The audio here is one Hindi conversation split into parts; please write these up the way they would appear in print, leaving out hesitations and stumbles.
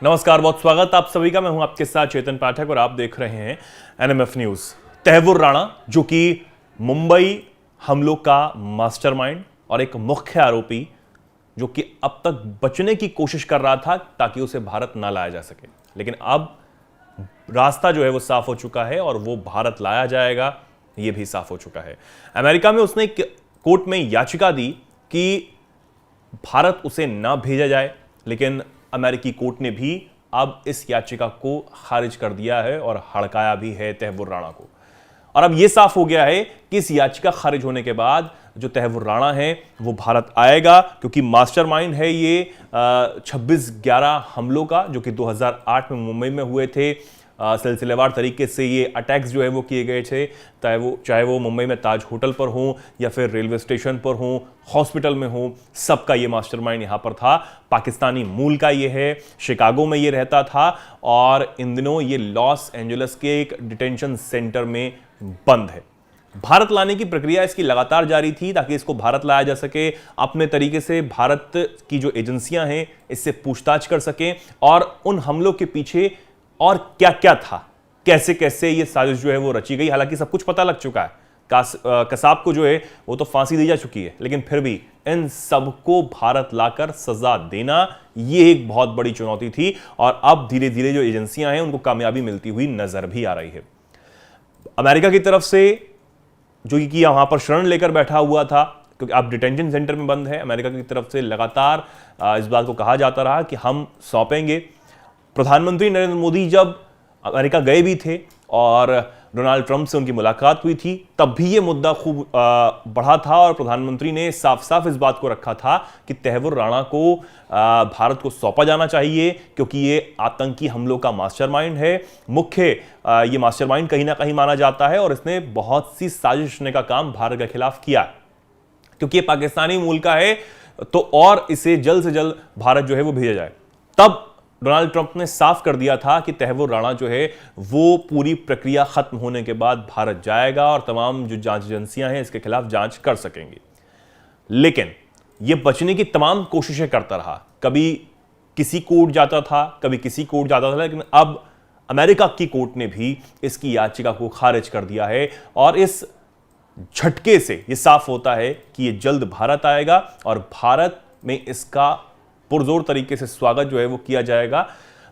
नमस्कार, बहुत स्वागत आप सभी का। मैं हूं आपके साथ चेतन पाठक और आप देख रहे हैं एनएमएफ न्यूज। तहव्वुर राणा, जो कि मुंबई हमलों का मास्टरमाइंड और एक मुख्य आरोपी, जो कि अब तक बचने की कोशिश कर रहा था ताकि उसे भारत ना लाया जा सके, लेकिन अब रास्ता जो है वो साफ हो चुका है और वो भारत लाया जाएगा, ये भी साफ हो चुका है। अमेरिका में उसने एक कोर्ट में याचिका दी कि भारत उसे ना भेजा जाए, लेकिन अमेरिकी कोर्ट ने भी अब इस याचिका को खारिज कर दिया है और हड़काया भी है तहव्वुर राणा को। और अब यह साफ हो गया है कि इस याचिका खारिज होने के बाद जो तहव्वुर राणा है वो भारत आएगा, क्योंकि मास्टरमाइंड है ये 26/11 हमलों का, जो कि 2008 में मुंबई में हुए थे। सिलसिलेवार तरीके से ये अटैक्स जो है वो किए गए थे, चाहे वो मुंबई में ताज होटल पर हो या फिर रेलवे स्टेशन पर हो, हॉस्पिटल में हो, सबका ये मास्टरमाइंड यहाँ पर था। पाकिस्तानी मूल का ये है, शिकागो में ये रहता था और इन दिनों ये लॉस एंजलिस के एक डिटेंशन सेंटर में बंद है। भारत लाने की प्रक्रिया इसकी लगातार जारी थी ताकि इसको भारत लाया जा सके, अपने तरीके से भारत की जो एजेंसियां हैं इससे पूछताछ कर सकें और उन हमलों के पीछे और क्या क्या था, कैसे कैसे ये साजिश जो है वो रची गई। हालांकि सब कुछ पता लग चुका है, कसाब को जो है वो तो फांसी दी जा चुकी है, लेकिन फिर भी इन सबको भारत लाकर सजा देना ये एक बहुत बड़ी चुनौती थी और अब धीरे धीरे जो एजेंसियां हैं उनको कामयाबी मिलती हुई नजर भी आ रही है। अमेरिका की तरफ से जो कि यहां पर शरण लेकर बैठा हुआ था, क्योंकि अब डिटेंशन सेंटर में बंद है, अमेरिका की तरफ से लगातार इस बात को कहा जाता रहा कि हम सौंपेंगे। प्रधानमंत्री नरेंद्र मोदी जब अमेरिका गए भी थे और डोनाल्ड ट्रंप से उनकी मुलाकात हुई थी, तब भी ये मुद्दा खूब बढ़ा था और प्रधानमंत्री ने साफ साफ इस बात को रखा था कि तहव्वुर राणा को भारत को सौंपा जाना चाहिए, क्योंकि ये आतंकी हमलों का मास्टरमाइंड है। मुख्य ये मास्टरमाइंड कहीं ना कहीं माना जाता है और इसने बहुत सी साजिश रचने का काम भारत के खिलाफ किया, क्योंकि ये पाकिस्तानी मूल का है तो और इसे जल्द से जल्द भारत जो है वो भेजा जाए। तब डोनाल्ड ट्रंप ने साफ कर दिया था कि तहव्वुर राणा जो है वो पूरी प्रक्रिया खत्म होने के बाद भारत जाएगा और तमाम जो जांच एजेंसियां हैं इसके खिलाफ जांच कर सकेंगी। लेकिन ये बचने की तमाम कोशिशें करता रहा, कभी किसी कोर्ट जाता था, कभी किसी कोर्ट जाता था, लेकिन अब अमेरिका की कोर्ट ने भी इसकी याचिका को खारिज कर दिया है और इस झटके से यह साफ होता है कि यह जल्द भारत आएगा और भारत में इसका पुरजोर तरीके से स्वागत जो है वो किया जाएगा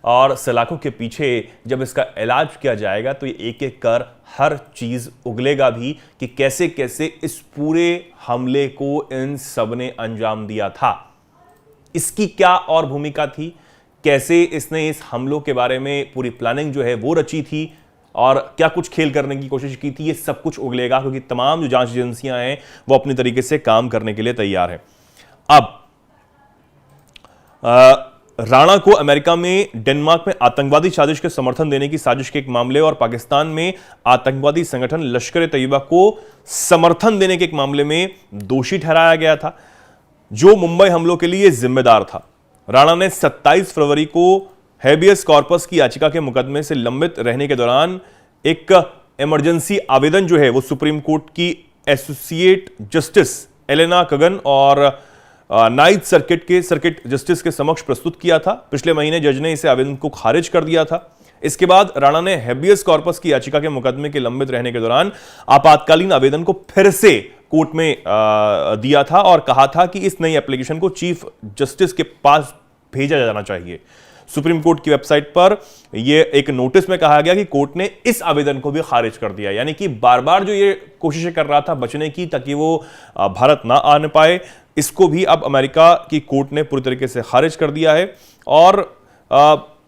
और सलाखों के पीछे जब इसका इलाज किया जाएगा तो ये एक एक कर हर चीज उगलेगा भी कि कैसे कैसे इस पूरे हमले को इन सब ने अंजाम दिया था, इसकी क्या और भूमिका थी, कैसे इसने इस हमलों के बारे में पूरी प्लानिंग जो है वो रची थी और क्या कुछ खेल करने की कोशिश की थी। ये सब कुछ उगलेगा क्योंकि तमाम जो जांच एजेंसियां हैं वो अपनी तरीके से काम करने के लिए तैयार है। अब राणा को अमेरिका में डेनमार्क में आतंकवादी साजिश के समर्थन देने की साजिश के एक मामले और पाकिस्तान में आतंकवादी संगठन लश्कर-ए-तैयबा को समर्थन देने के एक मामले में दोषी ठहराया गया था, जो मुंबई हमलों के लिए जिम्मेदार था। राणा ने 27 फरवरी को हेबियस कॉर्पस की याचिका के मुकदमे से लंबित रहने के दौरान एक इमरजेंसी आवेदन जो है वो सुप्रीम कोर्ट की एसोसिएट जस्टिस एलेना कगन और नाइट सर्किट जस्टिस के समक्ष प्रस्तुत किया था। पिछले महीने जज ने इसे आवेदन को खारिज कर दिया था। इसके बाद राणा ने हेबियस कॉर्पस की याचिका के मुकदमे के लंबित रहने के दौरान आपातकालीन आवेदन को फिर से कोर्ट में दिया था और कहा था कि इस नई एप्लीकेशन को चीफ जस्टिस के पास भेजा जाना चाहिए। सुप्रीम कोर्ट की वेबसाइट पर यह एक नोटिस में कहा गया कि कोर्ट ने इस आवेदन को भी खारिज कर दिया, यानी कि बार बार जो ये कोशिशें कर रहा था बचने की ताकि वो भारत ना आने पाए, इसको भी अब अमेरिका की कोर्ट ने पूरी तरीके से खारिज कर दिया है। और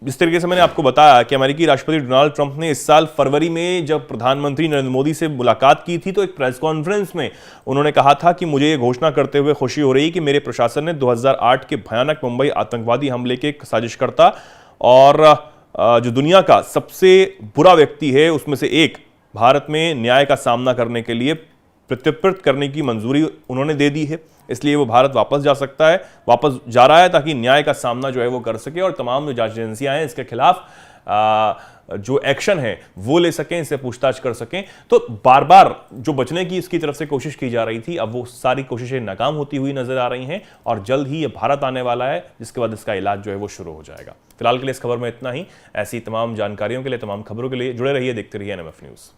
जिस तरीके से मैंने आपको बताया कि अमेरिकी राष्ट्रपति डोनाल्ड ट्रंप ने इस साल फरवरी में जब प्रधानमंत्री नरेंद्र मोदी से मुलाकात की थी तो एक प्रेस कॉन्फ्रेंस में उन्होंने कहा था कि मुझे ये घोषणा करते हुए खुशी हो रही कि मेरे प्रशासन ने 2008 के भयानक मुंबई आतंकवादी हमले के साजिशकर्ता और जो दुनिया का सबसे बुरा व्यक्ति है उसमें से एक भारत में न्याय का सामना करने के लिए प्रत्युत्तर करने की मंजूरी उन्होंने दे दी है, इसलिए वो भारत वापस जा सकता है, वापस जा रहा है ताकि न्याय का सामना जो है वो कर सके और तमाम जो जांच एजेंसियां हैं इसके खिलाफ जो एक्शन है वो ले सकें, इससे पूछताछ कर सकें। तो बार बार जो बचने की इसकी तरफ से कोशिश की जा रही थी, अब वो सारी कोशिशें नाकाम होती हुई नजर आ रही हैं और जल्द ही ये भारत आने वाला है, जिसके बाद इसका इलाज जो है वो शुरू हो जाएगा। फिलहाल के लिए इस खबर में इतना ही। ऐसी तमाम जानकारियों के लिए, तमाम खबरों के लिए जुड़े रहिए, देखते रहिए एनएमएफ न्यूज।